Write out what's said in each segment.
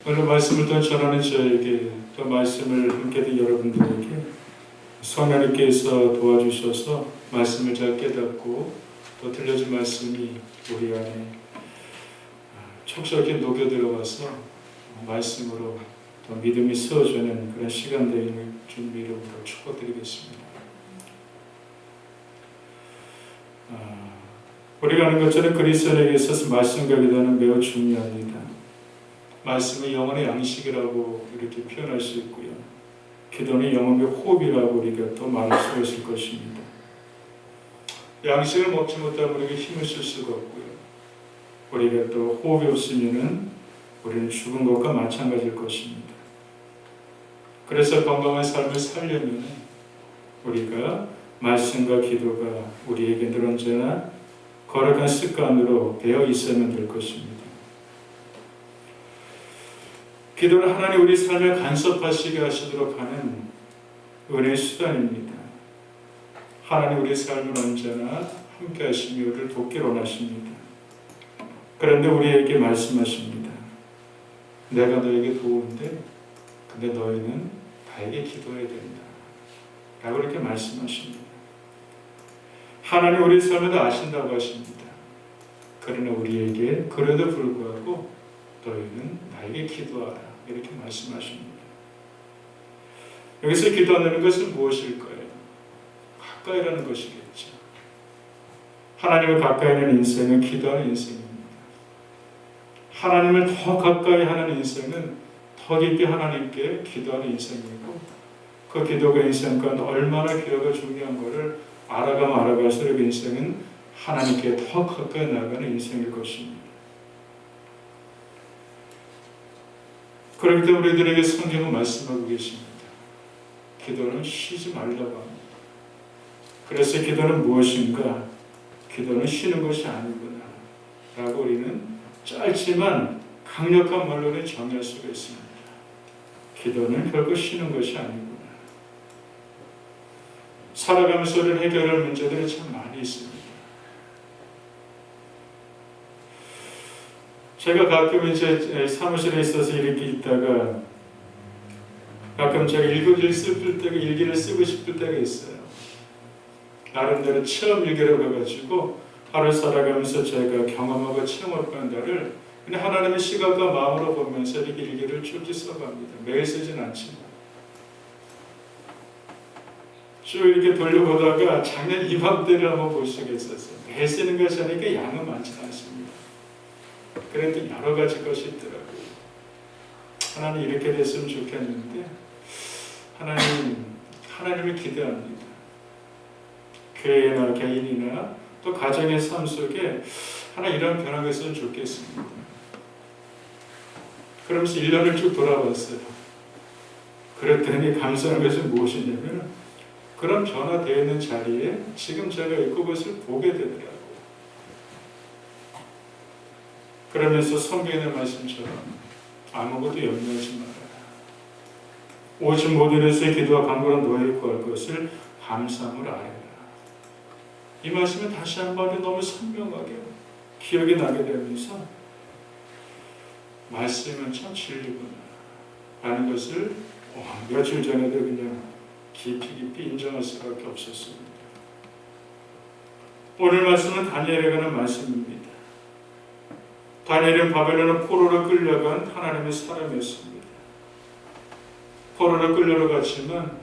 오늘 말씀을 또 전하는 저에게, 또 말씀을 함께 된 여러분들에게 성령님께서 도와주셔서 말씀을 잘 깨닫고 또 들려준 말씀이 우리 안에 촉촉히 녹여 들어가서 말씀으로 또 믿음이 세워주는 그런 시간 되기를 준비로 축복드리겠습니다. 우리가 아는 것처럼 그리스도인에게 있어서 말씀과 기도는 매우 중요합니다. 말씀은 영혼의 양식이라고 이렇게 표현할 수 있고요. 기도는 영혼의 호흡이라고 우리가 또 말할 수 있을 것입니다. 양식을 먹지 못하면 우리가 힘을 쓸 수가 없고요. 우리가 또 호흡이 없으면 우리는 죽은 것과 마찬가지일 것입니다. 그래서 건강한 삶을 살려면 우리가 말씀과 기도가 우리에게 늘 언제나 거룩한 습관으로 배어 있어야만 될 것입니다. 기도는 하나님 우리 삶을 간섭하시게 하시도록 하는 은혜의 수단입니다. 하나님 우리 삶을 언제나 함께 하시며 우리를 돕기를 원하십니다. 그런데 우리에게 말씀하십니다. 내가 너에게 도우는데 근데 너희는 나에게 기도해야 된다 라고 이렇게 말씀하십니다. 하나님 우리 삶을 다 아신다고 하십니다. 그러나 우리에게 그래도 불구하고 너희는 나에게 기도하라 이렇게 말씀하십니다. 여기서 기도한다는 것은 무엇일까요? 가까이라는 것이겠죠. 하나님을 가까이 하는 인생은 기도하는 인생입니다. 하나님을 더 가까이 하는 인생은 더 깊이 하나님께 기도하는 인생이고, 그 기도가 인생과 얼마나 기도가 중요한 것을 알아갈수록 인생은 하나님께 더 가까이 나가는 인생일 것입니다. 그렇기 때문에 우리들에게 성경은 말씀하고 계십니다. 기도는 쉬지 말라고 합니다. 그래서 기도는 무엇인가? 기도는 쉬는 것이 아니구나 라고 우리는 짧지만 강력한 말로는 정의할 수가 있습니다. 기도는 결코 쉬는 것이 아니구나. 살아가면서 우리는 해결할 문제들이 참 많이 있습니다. 제가 가끔 이제 사무실에 있어서 이렇게 있다가 가끔 제가 일기를 쓰고 싶을 때가 있어요. 나름대로 체험 일기라고 해가지고 하루 살아가면서 제가 경험하고 체험하고 한 날을 그냥 하나님의 시각과 마음으로 보면서 이렇게 일기를 쭉 써갑니다. 매일 쓰진 않지만 쭉 이렇게 돌려보다가 작년 이맘때를 한번 볼 수가 있었어요. 매일 쓰는 것이 아니니까 양은 많지 않습니다. 그래도 여러 가지 것이 있더라고요. 하나님 이렇게 됐으면 좋겠는데 하나님을 기대합니다. 교회나 개인이나 또 가정의 삶 속에 하나 이런 변화가 있으면 좋겠습니다. 그러면서 1년을 쭉 돌아봤어요. 그랬더니 감사한 것은 무엇이냐면 그런 변화되어 있는 자리에 지금 제가 그것을 보게 되더라고요. 그러면서 성경의 말씀처럼 아무것도 염려하지 말아라. 오직 모든 일에서 기도와 간구로 너희를 구할 것을 감사함으로 아뢰라. 이 말씀이 다시 한번 너무 선명하게 기억이 나게 되면서 말씀은 참 진리구나 라는 것을 며칠 전에도 그냥 깊이 인정할 수밖에 없었습니다. 오늘 말씀은 다니엘에 관한 말씀입니다. 다니엘은 바벨론의 포로로 끌려간 하나님의 사람이었습니다. 포로로 끌려갔지만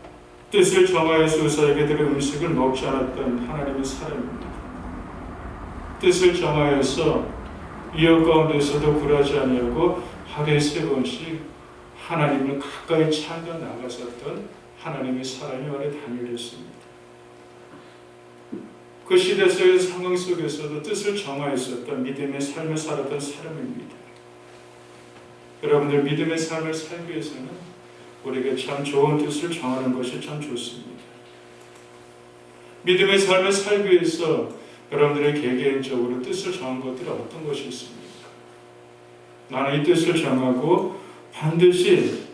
뜻을 정하여서 의사에게 드린 음식을 먹지 않았던 하나님의 사람입니다. 뜻을 정하여서 위협 가운데서도 굴하지 아니하고 하루에 3번씩 하나님을 가까이 찾아 나갔었던 하나님의 사람이 바로 다니엘이었습니다. 그 시대 속의 상황 속에서도 뜻을 정하였었던 믿음의 삶을 살았던 사람입니다. 여러분들 믿음의 삶을 살기 위해서는 우리에게 참 좋은 뜻을 정하는 것이 참 좋습니다. 믿음의 삶을 살기 위해서 여러분들의 개개인적으로 뜻을 정한 것들이 어떤 것이 있습니까? 나는 이 뜻을 정하고 반드시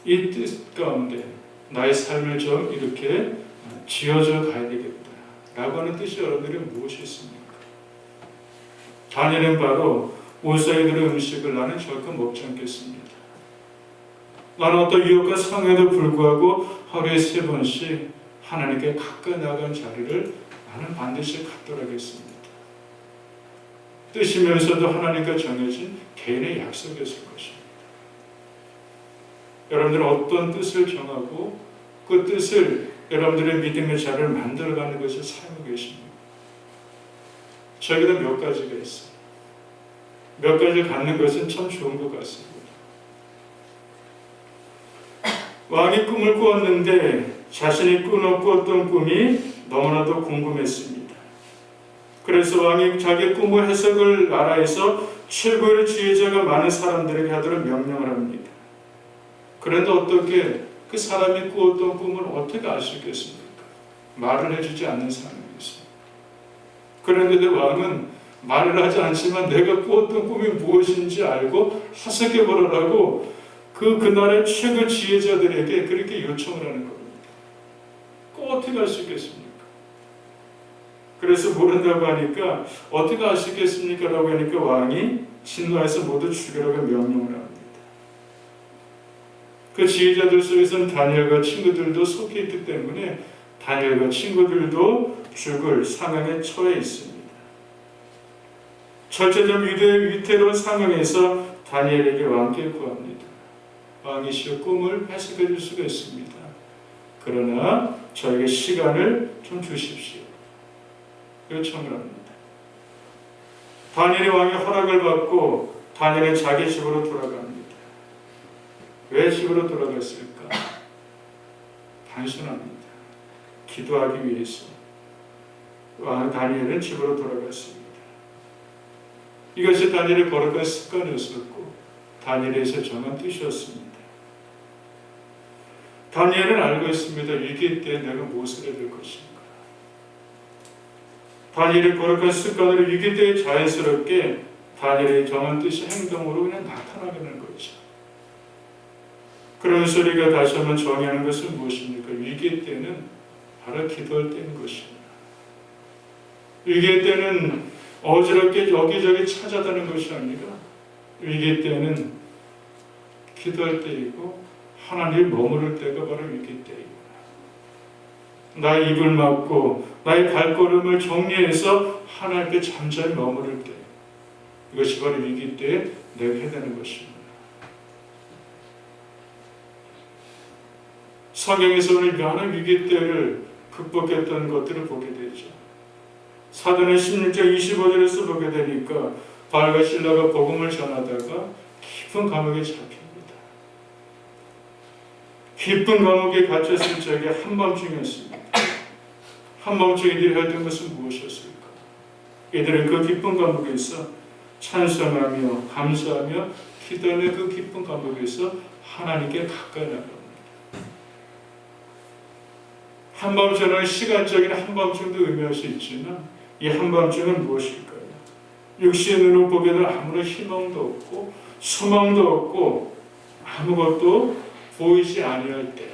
이 뜻 가운데 나의 삶을 좀 이렇게 지어져 가야 되겠다 라고 하는 뜻이 여러분들이 무엇이 있습니까? 다니엘은 바로 오사이들의 음식을 나는 절대 먹지 않겠습니다 나는 어떤 유혹과 상해도 불구하고 하루에 3번씩 하나님께 가까이 나간 자리를 나는 반드시 갖도록 하겠습니다. 뜻이면서도 하나님과 정해진 개인의 약속이었을 것입니다. 여러분들은 어떤 뜻을 정하고 그 뜻을 여러분들의 믿음의 자리를 만들어가는 것을 살고 계십니다. 저에게도 몇 가지가 있어요. 몇 가지를 갖는 것은 참 좋은 것 같습니다. 왕이 꿈을 꾸었는데 자신이 꾸었던 꿈이 너무나도 궁금했습니다. 그래서 왕이 자기 꿈의 해석을 나라에서 최고의 지혜자가 많은 사람들에게 하도록 명령을 합니다. 그런데 어떻게 그 사람이 꾸었던 꿈을 어떻게 알 수 있겠습니까? 말을 해주지 않는 사람이겠습니다. 그런데 왕은 말을 하지 않지만 내가 꾸었던 꿈이 무엇인지 알고 해석해보라고 그날의 최고 지혜자들에게 그렇게 요청을 하는 겁니다. 꼭 어떻게 알 수 있겠습니까? 그래서 모른다고 하니까 어떻게 알 수 있겠습니까? 라고 하니까 왕이 진노해서 모두 죽이라고 명령을 합니다. 그 지혜자들 속에서는 다니엘과 친구들도 속해 있기 때문에 다니엘과 친구들도 죽을 상황에 처해 있습니다. 절제적 위태로운 상황에서 다니엘에게 왕께 구합니다. 왕이시여 꿈을 해석해 줄 수가 있습니다. 그러나 저에게 시간을 좀 주십시오. 요청을 합니다. 다니엘이 왕의 허락을 받고 다니엘은 자기 집으로 돌아갑니다. 왜 집으로 돌아갔을까? 단순합니다. 기도하기 위해서 왕 다니엘은 집으로 돌아갔습니다. 이것이 다니엘의 거룩한 습관이었었고 다니엘에서 정한 뜻이었습니다. 다니엘은 알고 있습니다. 위기 때 내가 무엇을 해야 될 것인가. 다니엘의 거룩한 습관으로 위기 때 자연스럽게 다니엘의 정한 뜻이 행동으로 그냥 나타나는 거죠. 그러면서 우리가 다시 한번 정의하는 것은 무엇입니까? 위기 때는 바로 기도할 때인 것입니다. 위기 때는 어지럽게 여기저기 찾아다니는 것이 아니라 위기 때는 기도할 때이고 하나님 머무를 때가 바로 위기 때이구나. 나의 입을 막고 나의 발걸음을 정리해서 하나님께 잠잠히 머무를 때 이것이 바로 위기 때에 내가 해야 되는 것입니다. 성경에서 오늘 많은 위기 때를 극복했던 것들을 보게 되죠. 사도행 16장 25절에서 보게 되니까 바울과 실라가 복음을 전하다가 깊은 감옥에 잡힙니다. 깊은 감옥에 갇혔을 적에 한밤중이었습니다. 한밤중에 이들이 했던 것은 무엇이었을까? 이들은 그 깊은 감옥에서 찬송하며 감사하며 기도하며 그 깊은 감옥에서 하나님께 가까이 나갑니다. 한밤중은 시간적인 한밤중도 의미할 수 있지만 이 한밤중은 무엇일까요? 육신으로 보기에는 아무런 희망도 없고 소망도 없고 아무것도 보이지 아니할 때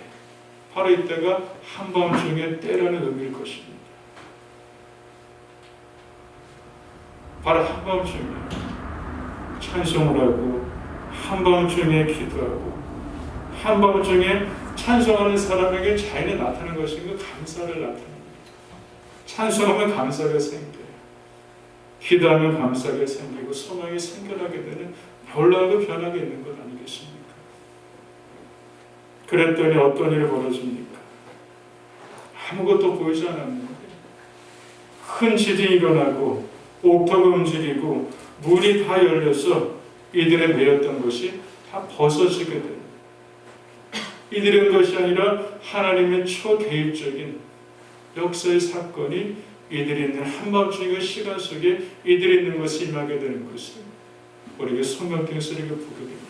바로 이때가 한밤중의 때라는 의미일 것입니다. 바로 한밤중에 찬송을 하고 한밤중에 기도하고 한밤중에 찬송하는 사람에게 자연이 나타나는 것인 그 감사를 나타냅니다. 찬송하면 감사가 생겨요. 기도하면 감사가 생기고 소망이 생겨나게 되는 놀라고 변하게 있는 것 아니겠습니까? 그랬더니 어떤 일이 벌어집니까? 아무것도 보이지 않았는데 큰 지진이 일어나고 옥토가 움직이고 문이 다 열려서 이들의 매였던 것이 다 벗어지게 됩니다. 이들은 것이 아니라 하나님의 초개입적인 역사의 사건이 이들이 있는 한밤중의 시간 속에 이들이 있는 것을 임하게 되는 것을 우리에게 성경에서 우리가 보게 됩니다.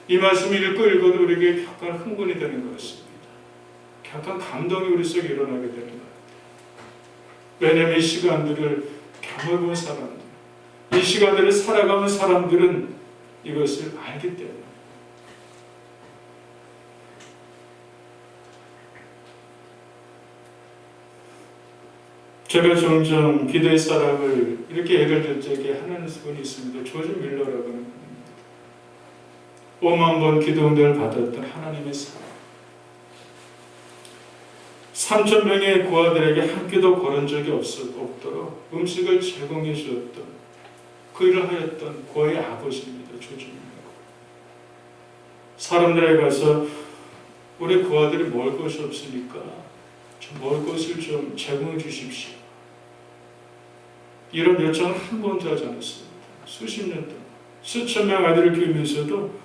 이 말씀을 읽어도 우리에게 약간 흥분이 되는 것 같습니다. 약간 감동이 우리 속에 일어나게 되는 것 같아요. 왜냐하면 이 시간들을 경험해본 사람들, 이 시간들을 살아가는 사람들은 이것을 알기 때문에 제가 종종 기도의 사람을 이렇게 얘기할 적에 하는 분이 있습니다. 조지 밀러라고 하는 분입니다. 5만 번 기도 응답을 받았던 하나님의 사랑. 3천 명의 고아들에게 한 끼도 거른 적이 없도록 음식을 제공해 주었던 그 일을 하였던 고아의 아버지입니다. 조주입니다. 사람들에게 가서 우리 고아들이 먹을 것이 없으니까 좀 먹을 것을 좀 제공해 주십시오. 이런 요청을 한 번도 하지 않았습니다. 수십 년 동안 수천 명 아이들을 키우면서도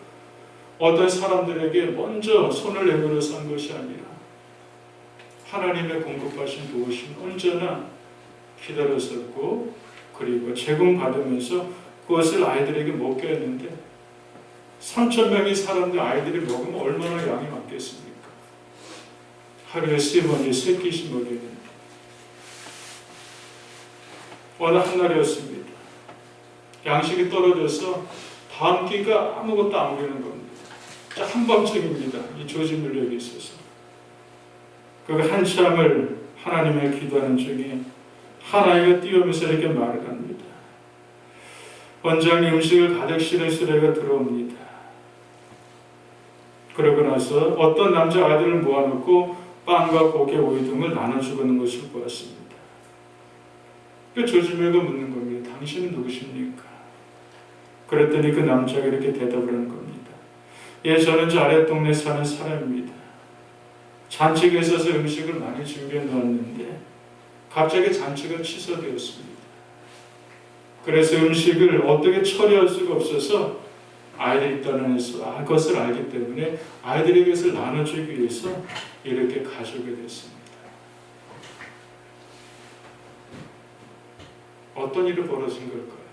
어떤 사람들에게 먼저 손을 내밀어서 한 것이 아니라 하나님의 공급하신 도우심 언제나 기다렸었고, 그리고 제공받으면서 그것을 아이들에게 먹게 했는데 3천 명의 사람들 아이들이 먹으면 얼마나 양이 많겠습니까? 하루에 3번이 3끼씩 먹이는데 어느 한날이었습니다. 양식이 떨어져서 다음 끼가 아무것도 안 보이는 겁니다. 한밤중입니다. 이 조지 밀력이 있어서 그 한참을 하나님의 기도하는 중에 한 아이가 뛰어오면서 이렇게 말을 합니다. 원장님, 음식을 가득 실은 수레가 들어옵니다. 그러고 나서 어떤 남자 아이들을 모아놓고 빵과 고기, 오이 등을 나눠주는 것을 보았습니다. 그 조지 밀가 묻는 겁니다. 당신은 누구십니까? 그랬더니 그 남자가 이렇게 대답을 하는 겁니다. 예, 저는 저 아래 동네 사는 사람입니다. 잔치가 있어서 음식을 많이 준비해 놓았는데 갑자기 잔치가 취소되었습니다. 그래서 음식을 어떻게 처리할 수가 없어서 아이들이 떠나서 그것을 알기 때문에 아이들에게 그것을 나눠주기 위해서 이렇게 가져오게 됐습니다. 어떤 일이 벌어진 걸까요?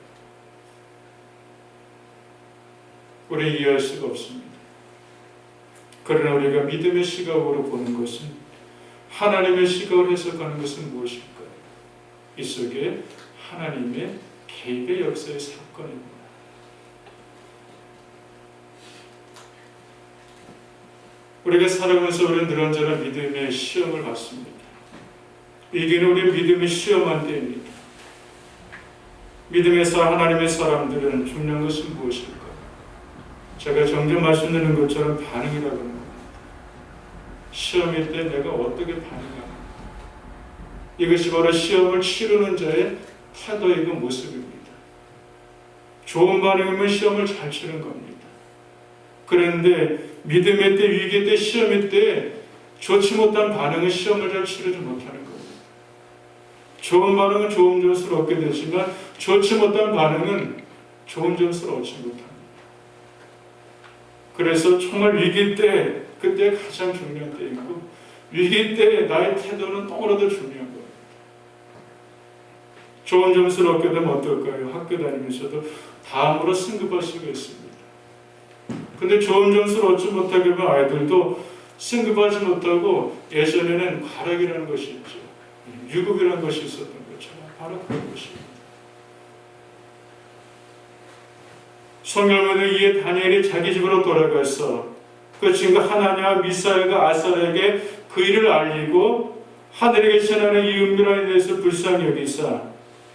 우리 이해할 수가 없습니다. 그러나 우리가 믿음의 시각으로 보는 것은, 하나님의 시각으로 해석하는 것은 무엇일까요? 이 속에 하나님의 개입의 역사의 사건입니다. 우리가 살아가면서 우리는 늘어지는 믿음의 시험을 받습니다. 이게는 우리 믿음의 시험한 때입니다. 믿음에서 하나님의 사람들은 중요한 것은 무엇일까? 제가 점점 말씀드리는 것처럼 반응이라고 하는 겁니다. 시험일 때 내가 어떻게 반응하는가? 이것이 바로 시험을 치르는 자의 태도이고 모습입니다. 좋은 반응이면 시험을 잘 치는 겁니다. 그런데 믿음의 때, 위기 때, 시험일 때 좋지 못한 반응은 시험을 잘 치르지 못하는 겁니다. 좋은 반응은 좋은 점수를 얻게 되지만 좋지 못한 반응은 좋은 점수를 얻지 못합니다. 그래서 정말 위기 때, 그때 가장 중요한 때이고, 위기 때 나의 태도는 너무나도 중요한 거예요. 좋은 점수를 얻게 되면 어떨까요? 학교 다니면서도 다음으로 승급할 수가 있습니다. 근데 좋은 점수를 얻지 못하게 되면 아이들도 승급하지 못하고, 예전에는 과락이라는 것이 있죠. 유급이라는 것이 있었던 것처럼 바로 그런 것입니다. 성경에는 이에 다니엘이 자기 집으로 돌아가서 그 친구 하나냐와 미사엘과 아살에게 그 일을 알리고 하늘에 계신 하나님의 이 은밀함에 대해서 불쌍히 여기사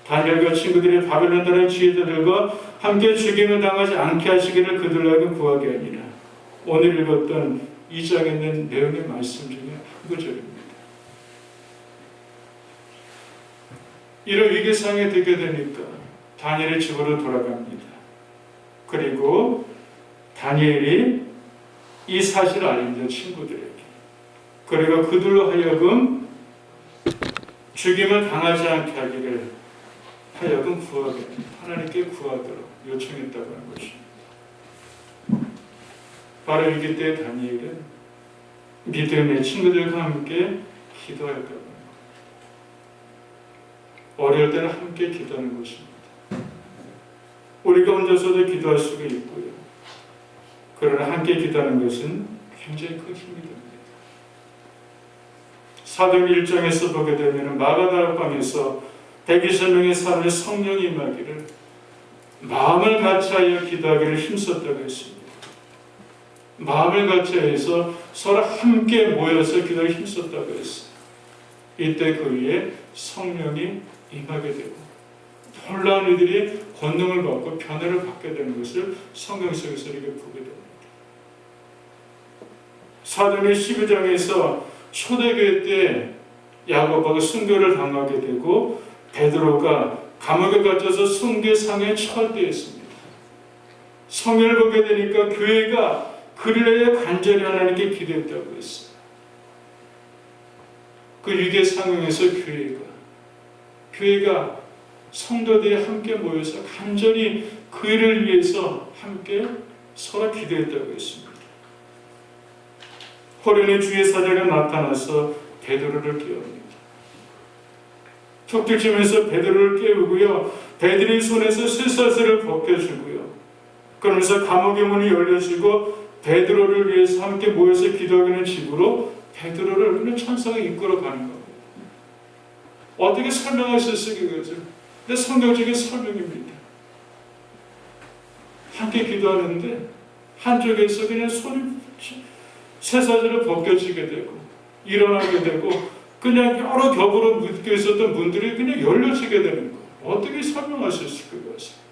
다니엘과 친구들이 바벨론 나라의 지휘자들과 함께 죽임을 당하지 않게 하시기를 그들에게 구하게 하니라. 오늘 읽었던 2장에 있는 내용의 말씀 중에 한 구절입니다. 이런 위기상에 들게 되니까 다니엘의 집으로 돌아갑니다. 그리고 다니엘이 이 사실을 알립니다. 친구들에게. 그리고 그들로 하여금 죽임을 당하지 않게 하기를 하여금 구하게, 하나님께 구하도록 요청했다고 하는 것입니다. 바로 위기 때 다니엘은 믿음의 친구들과 함께 기도했다고 합니다. 어려울 때는 함께 기도하는 것입니다. 우리가 혼자서도 기도할 수가 있고요. 그러나 함께 기도하는 것은 굉장히 큰 힘이 됩니다. 사도행 1장에서 보게 되면 마가다락방에서 120명의 사람의 성령이 임하기를 마음을 같이하여 기도하기를 힘썼다고 했습니다. 마음을 같이해서 서로 함께 모여서 기도를 힘썼다고 했어요. 이때 그 위에 성령이 임하게 되고 놀라운 이들이 권능을 받고 변화를 받게 되는 것을 성경 속에서 이렇게 보게 됩니다. 사도행전 12장에서 초대교회 때 야고보가 순교를 당하게 되고 베드로가 감옥에 갇혀서 순교상에 처해있습니다. 성경을 보게 되니까 교회가 그를 위해 간절히 하나님께 기도했다고 했어요. 그 위기 상황에서 교회가 성도들이 함께 모여서 간절히 그 일을 위해서 함께 서로 기도했다고 했습니다. 호련히 주의 사자가 나타나서 베드로를 깨웁니다. 툭툭치면서 베드로를 깨우고요. 베드로의 손에서 쇠사슬을 벗겨주고요. 그러면서 감옥의 문이 열려지고 베드로를 위해서 함께 모여서 기도하는 집으로 베드로를 그냥 천사가 이끌어 가는 겁니다. 어떻게 설명할 수 있겠어요? 근데 성경적인 설명입니다. 함께 기도하는데 한쪽에서 그냥 손이 쇠사슬을 벗겨지게 되고 일어나게 되고 그냥 여러 겹으로 묶여 있었던 문들이 그냥 열려지게 되는 거예요. 어떻게 설명할 수 있을 것 같아요?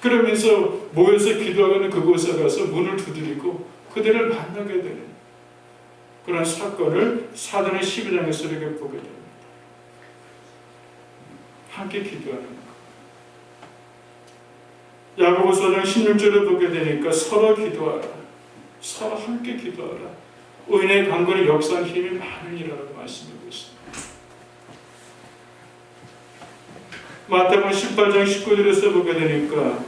그러면서 모여서 기도하는 그곳에 가서 문을 두드리고 그들을 만나게 되는 그런 사건을 사도행전 12장에서 이렇게 보게 됩니다. 함께 기도하는 것. 야고보서 4장 16절을 보게 되니까 서로 기도하라. 서로 함께 기도하라. 의인의 강건이 역사한 힘이 많으니라고 말씀하고 있습니다. 마태복음 18장 19절에서 보게 되니까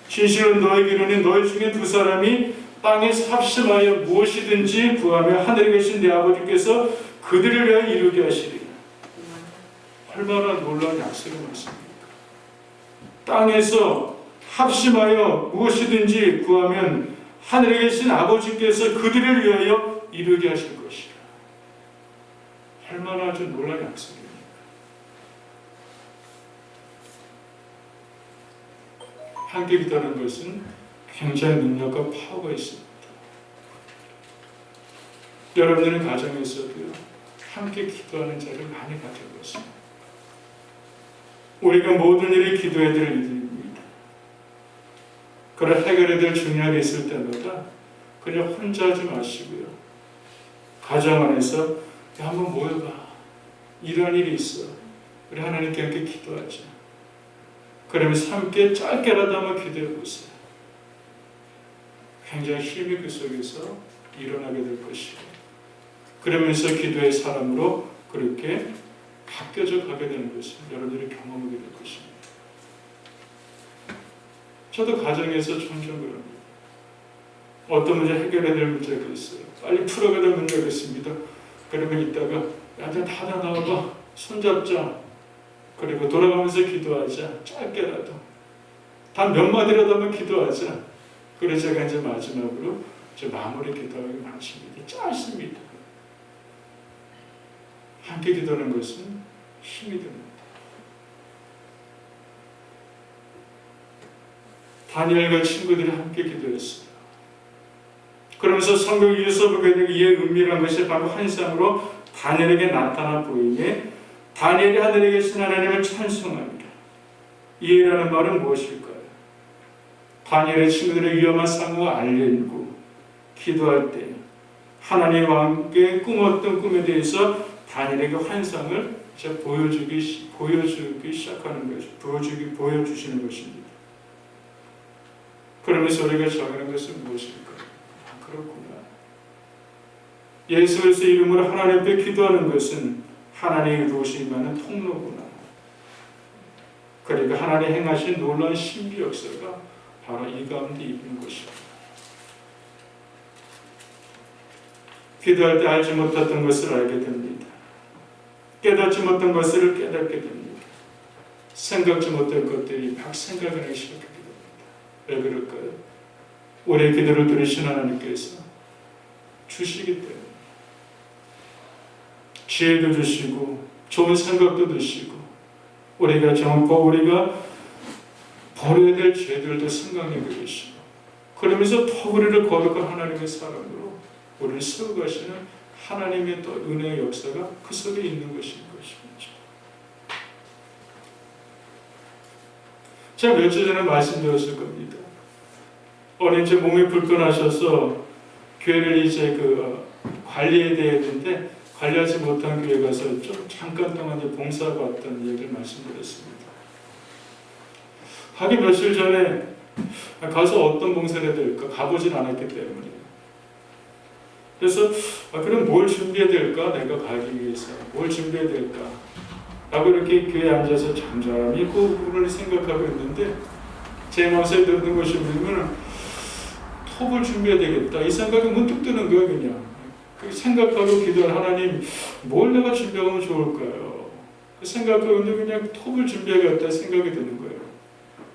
진실로 너에게 이르노니 너희 중에 두 사람이 땅에서 합심하여 무엇이든지 구하며 하늘에 계신 내 아버지께서 그들을 위하여 이루게 하시리라. 얼마나 놀라운 약속의 말씀입니까? 땅에서 합심하여 무엇이든지 구하면 하늘에 계신 아버지께서 그들을 위하여 이루게 하실 것이라. 얼마나 아주 놀라운 약속입니까? 함께 기도하는 것은 굉장히 능력과 파워가 있습니다. 여러분들은 가정에서도요, 함께 기도하는 자를 많이 가지고 있습니다. 우리가 모든 일을 기도해야 될 일입니다. 그걸 해결해야 될 중요한 게 있을 때마다 그냥 혼자 하지 마시고요. 가정 안에서 한번 모여봐. 이러한 일이 있어. 우리 하나님께 함께 기도하자. 그러면서 함께 짧게라도 한번 기도해 보세요. 굉장히 힘이 그 속에서 일어나게 될 것이고 그러면서 기도의 사람으로 그렇게 바뀌어져 가게 되는 것을 여러분들이 경험하게 될 것입니다. 저도 가정에서 종종 그럽니다. 어떤 문제 해결해야 될 문제가 있어요. 빨리 풀어가야 될 문제가 있습니다. 그러면 이따가 야들 다 나와봐. 손잡자. 그리고 돌아가면서 기도하자. 짧게라도. 단 몇 마디라도 한번 기도하자. 그래서 제가 이제 마지막으로 마무리 기도하기 많습니다. 짧습니다. 함께 기도하는 것은 힘이 됩니다. 다니엘과 친구들이 함께 기도했어요. 그러면서 성경 위에서 보게 되는 이의 은밀한 것이 바로 환상으로 다니엘에게 나타나 보이니 다니엘이 하늘에 계신 하나님을 찬송합니다. 이해라는 말은 무엇일까요? 다니엘의 친구들의 위험한 상황을 알리고 기도할 때 하나님과 함께 꿈었던 꿈에 대해서 다니엘에게 환상을 보여주기 시작하는 것이 보여주시는 것입니다. 그러면서 우리가 정하는 것은 무엇일까요? 그렇구나. 예수 그리스도의 이름으로 하나님 앞에 기도하는 것은 하나님의 이루심이 많은 통로구나. 그러니까 하나님 행하신 놀라운 신비 역사가 바로 이 가운데 있는 것입니다. 기도할 때 알지 못했던 것을 알게 됩니다. 깨닫지 못한 것을 깨닫게 됩니다. 생각지 못할 것들이 막 생각을 하기 시작하게 됩니다. 왜 그럴까요? 우리의 기도를 들으신 하나님께서 주시기 때문에 지혜도 주시고 좋은 생각도 주시고 우리가 우리가 버려야 될 죄들도 생각하게 되시고 그러면서 더 우리를 거룩한 하나님의 사람으로 우리를 세워가시는 하나님의 또 은혜의 역사가 그 속에 있는 것인 것입니다. 제가 며칠 전에 말씀드렸을 겁니다. 어린 제 몸이 불편하셔서 교회를 이제 관리해야 되는데 관리하지 못한 교회 가서 좀 잠깐 동안 이제 봉사하고 왔던 얘기를 말씀드렸습니다. 하기 며칠 전에 가서 어떤 봉사를 해야 될까 가보진 않았기 때문에 그래서 그럼 뭘 준비해야 될까 내가 가기 위해서 뭘 준비해야 될까 라고 이렇게 교회에 앉아서 잠잠히 그 부분을 생각하고 있는데 제 마음속에 드는 것이 뭐냐면 톱을 준비해야 되겠다 이 생각이 문득 드는 거예요. 그냥 생각하고 기도한 하나님 뭘 내가 준비하면 좋을까요? 생각하고 그냥 톱을 준비해야겠다 생각이 드는 거예요.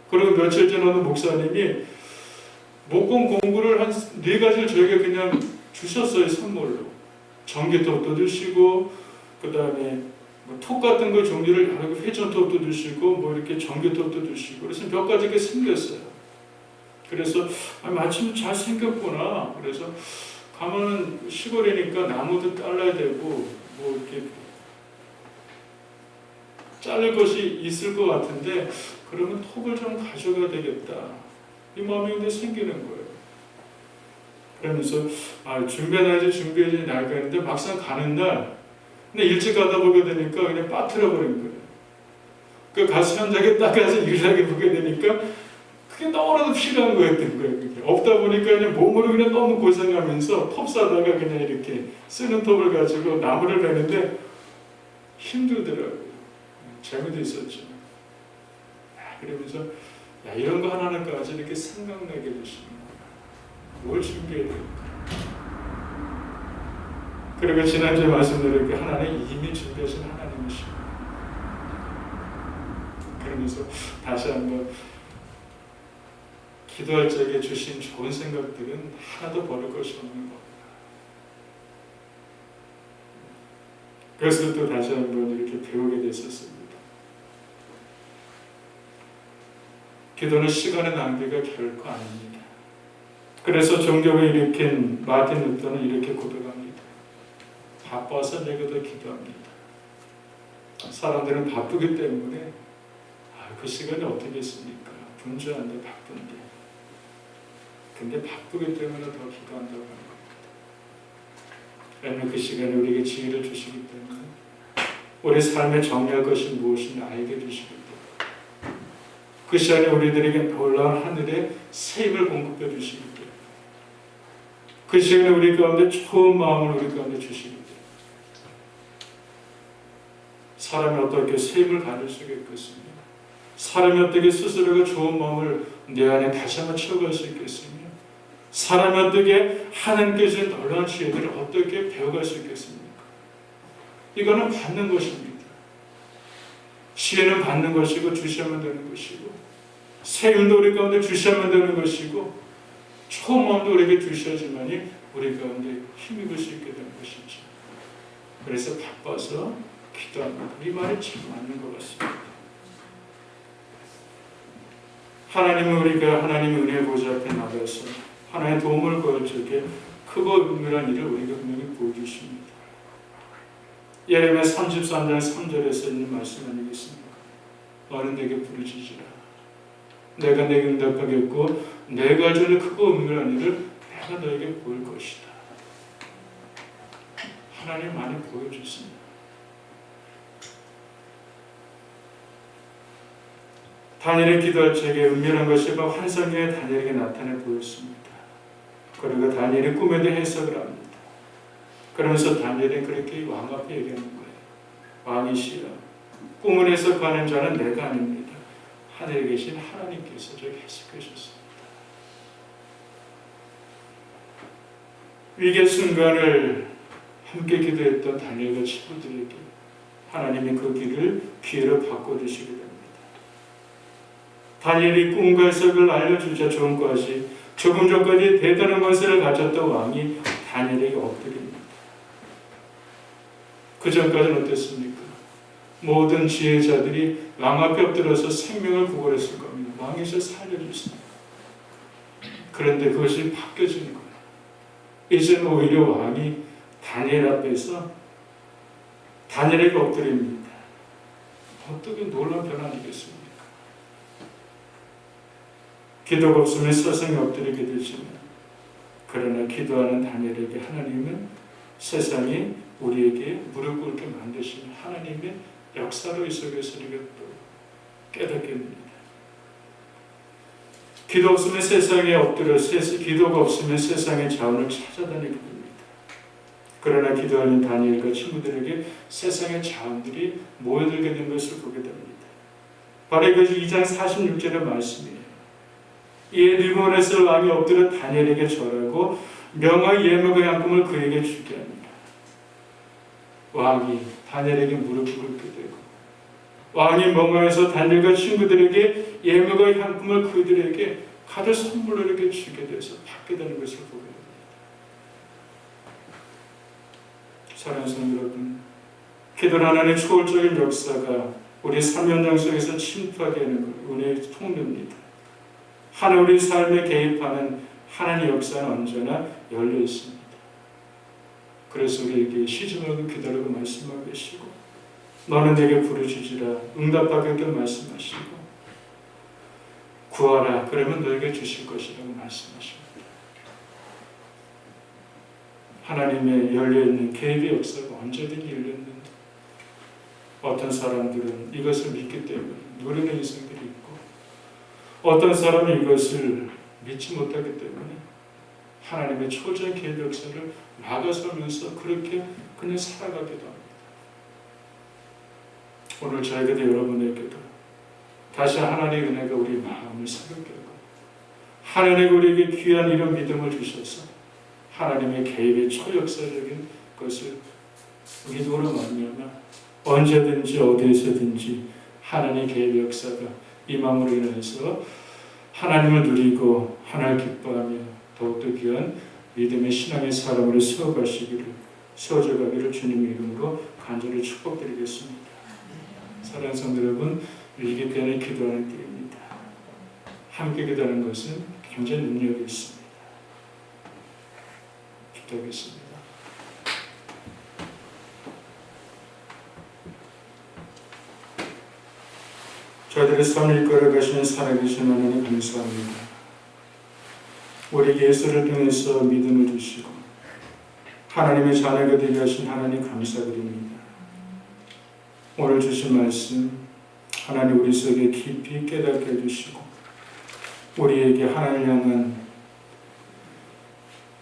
그리고 며칠 전에 어느 목사님이 목공 공구를 한 4가지를 저에게 그냥 주셨어요. 선물로. 전기톱도 주시고 그 다음에 톱 같은 거 종류를 여러 개 회전톱도 주시고 뭐 이렇게 전기톱도 주시고 그래서 몇 가지가 생겼어요. 그래서 마침 잘 생겼구나. 그래서 가면은 시골이니까 나무도 잘라야 되고 뭐 이렇게 자를 것이 있을 것 같은데 그러면 톱을 좀 가져가야 되겠다. 이 마음이 근데 생기는 거예요. 그러면서 준비해야지 나가는데 막상 가는 날 근데 일찍 가다 보게 되니까 그냥 빠뜨려 버린 거예요. 그 가수 현장에 딱 가서 일하게 보게 되니까 그게 너무나도 필요한 거였던 거예요. 그게. 없다 보니까 그냥 몸으로 그냥 너무 고생하면서 톱 사다가 그냥 이렇게 쓰는 톱을 가지고 나무를 베는데 힘들더라고요. 재미도 있었죠. 그러면서 이런 거 하나는까지 이렇게 생각나게 되시는 뭘 준비해야 될까? 그리고 지난주에 말씀드린 게 하나님 이미 준비하신 하나님이십니다. 그러면서 다시 한번 기도할 적에 주신 좋은 생각들은 하나도 버릴 것이 없는 겁니다. 그것을 또 다시 한번 이렇게 배우게 됐었습니다. 기도는 시간의 낭비가 결코 아닙니다. 그래서 종교를 일으킨 마틴 루터는 이렇게 고백합니다. 바빠서 내가 더 기도합니다. 사람들은 바쁘기 때문에 그 시간이 어떻게 있습니까? 분주한데 바쁜데. 근데 바쁘기 때문에 더 기도한다고 하는 겁니다. 왜냐하면 그 시간에 우리에게 지혜를 주시기 때문에 우리 삶에 정리할 것이 무엇인지 알게 되시기 때문에 그 시간에 우리들에게 놀라운 하늘의 새 힘을 공급해 주시기 때문에 그 시간에 우리 가운데 좋은 마음을 우리 가운데 주시기 때문에 사람이 어떻게 새 힘을 가질 수가 있겠습니까? 사람이 어떻게 스스로가 좋은 마음을 내 안에 다시 한번 채워갈 수 있겠습니까? 사람이 어떻게 하나님께서 놀라운 지혜들을 어떻게 배워갈 수 있겠습니까? 이거는 받는 것입니다. 지혜는 받는 것이고 주시하면 되는 것이고 새 힘도 우리 가운데 주시하면 되는 것이고 좋은 마음도 우리에게 주셔야지만이 우리 가운데 힘입을 수 있게 되는 것이죠. 그래서 바빠서 기도합니다. 이 말이 참 맞는 것 같습니다. 하나님은 우리가 하나님의 은혜의 보좌 앞에 나가서 하나님의 도움을 구할 적에 크고 은밀한 일을 우리가 분명히 보여주십니다. 예레미야 33장 3절에서 있는 말씀 아니겠습니까? 너는 내게 부르짖으라. 내가 내게 응답하겠고 내가 주는 크고 은밀한 일을 내가 너에게 보일 것이다. 하나님 많이 보여주십니다. 다니엘이 기도할 적에 은밀한 것이 바로 환상에 다니엘에게 나타내 보였습니다. 그리고 다니엘이 꿈에도 해석을 합니다. 그러면서 다니엘이 그렇게 왕 앞에 얘기하는 거예요. 왕이시여, 꿈을 해석하는 자는 내가 아닙니다. 하늘에 계신 하나님께서 저에게 해석해 주셨습니다. 위기의 순간을 함께 기도했던 다니엘과 친구들에게 하나님이 그 길을 기회로 바꿔주시게 됩니다. 다니엘이 꿈과 해석을 알려주자 전까지 조금 전까지 대단한 권세를 가졌던 왕이 다니엘에게 엎드립니다. 그 전까지는 어땠습니까? 모든 지혜자들이 왕 앞에 엎드려서 생명을 구걸했을 겁니다. 왕이서 살려주세요. 그런데 그것이 바뀌어진 거예요. 이제는 오히려 왕이 다니엘 앞에서 다니엘에게 엎드립니다. 어떻게 놀라운 변화 아니겠습니까? 기도가 없으면 세상에 엎드리게 되지만 그러나 기도하는 다니엘에게 하나님은 세상이 우리에게 무릎 꿇게 만드신 하나님의 역사로 이 속에서 우리가 또 깨닫게 됩니다. 기도 없으면 세상에 엎드려 기도가 없으면 세상의 자원을 찾아다니게 됩니다. 그러나 기도하는 다니엘과 친구들에게 세상의 자원들이 모여들게 된 것을 보게 됩니다. 바로 이것이 2장 46절의 말씀이에요. 이에 느부갓네살 왕이 엎드려 다니엘에게 절하고 명화의 예물과 양품을 그에게 주게 합니다. 왕이 다니엘에게 무릎을 꿇게 되고 왕이 멍하에서 다니엘과 친구들에게 예물과 향품을 그들에게 가득 선물로 이렇게 주게 돼서 받게 되는 것을 보게 됩니다. 사랑하는 성도 여러분, 기도는 하나님의 초월적인 역사가 우리 삶 현장 속에서 침투하게 하는 은혜의 통로입니다. 하나님 우리 삶에 개입하는 하나님의 역사는 언제나 열려 있습니다. 그래서 우리에게 쉬지 말고 기다리고 말씀하고 계시고 너는 내게 부르짖으라 응답하겠게 말씀하시고 구하라 그러면 너에게 주실 것이라고 말씀하십니다. 하나님의 열려있는 개입의 역사가 언제든지 열렸는데 어떤 사람들은 이것을 믿기 때문에 누리는 인생들이 있고 어떤 사람은 이것을 믿지 못하기 때문에 하나님의 초자의 개입의 역사를 막아서면서 그렇게 그냥 살아가기도 합니다. 오늘 저에게도 여러분에게도 다시 하나님의 은혜가 우리 마음을 새롭게 하고 하나님이 우리에게 귀한 이런 믿음을 주셔서 하나님의 개입의 초역사적인 것을 믿음으로 말미암아 언제든지 어디에서든지 하나님의 개입의 역사가 임함으로 인해서 하나님을 누리고 하나님을 기뻐하며 더욱더 귀한 믿음의 신앙의 사람으로 세워져가기를 주님의 이름으로 간절히 축복드리겠습니다. 사랑하는 성도 여러분, 위기 때는 기도하는 때입니다. 함께 기도하는 것은 굉장히 능력이 있습니다. 기도하겠습니다. 저희들의 삶을 이끌어가시는 살아계신 하나님 감사합니다. 우리 예수를 통해서 믿음을 주시고 하나님의 자녀가 되게 하신 하나님 감사드립니다. 오늘 주신 말씀 하나님 우리 속에 깊이 깨닫게 해주시고 우리에게 하나님을 향한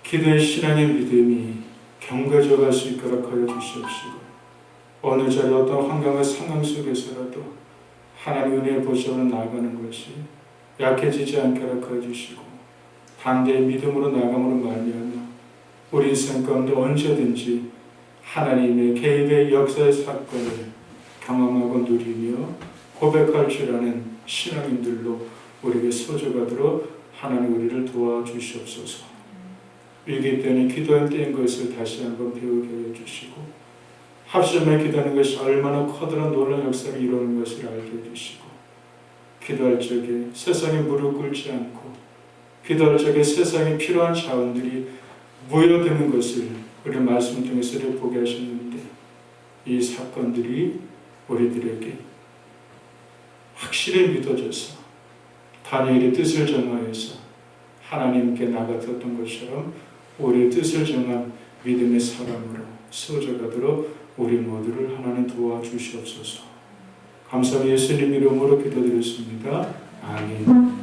기도의 신앙의 믿음이 경과져 갈 수 있도록 하여 주시옵시고 어느 자리 어떤 환경과 상황 속에서라도 하나님 은혜의 보좌로 나아가는 것이 약해지지 않게 하여 주시고 담대의 믿음으로 나아감으로 말미암아 우리 인생 가운데 언제든지 하나님의 개입의 역사의 사건을 경험하고 누리며 고백할 줄 아는 신앙인들로 우리에게 소져가도록 하나님 우리를 도와주시옵소서. 위기 때는 기도할 때인 것을 다시 한번 배우게 해주시고 합심에 기도하는 것이 얼마나 커다란 놀라운 역사를 이루는 것을 알게 해주시고 기도할 적에 세상에 무릎 꿇지 않고 기도할 적에 세상에 필요한 자원들이 모여드는 것을 우리 말씀을 통해서 보게 하셨는데 이 사건들이 우리들에게 확실히 믿어져서 다니엘의 뜻을 정하여서 하나님께 나갔던 것처럼 우리의 뜻을 정한 믿음의 사람으로 세워져가도록 우리 모두를 하나님 도와주시옵소서. 감사합니다. 예수님 이름으로 기도드렸습니다. 아멘.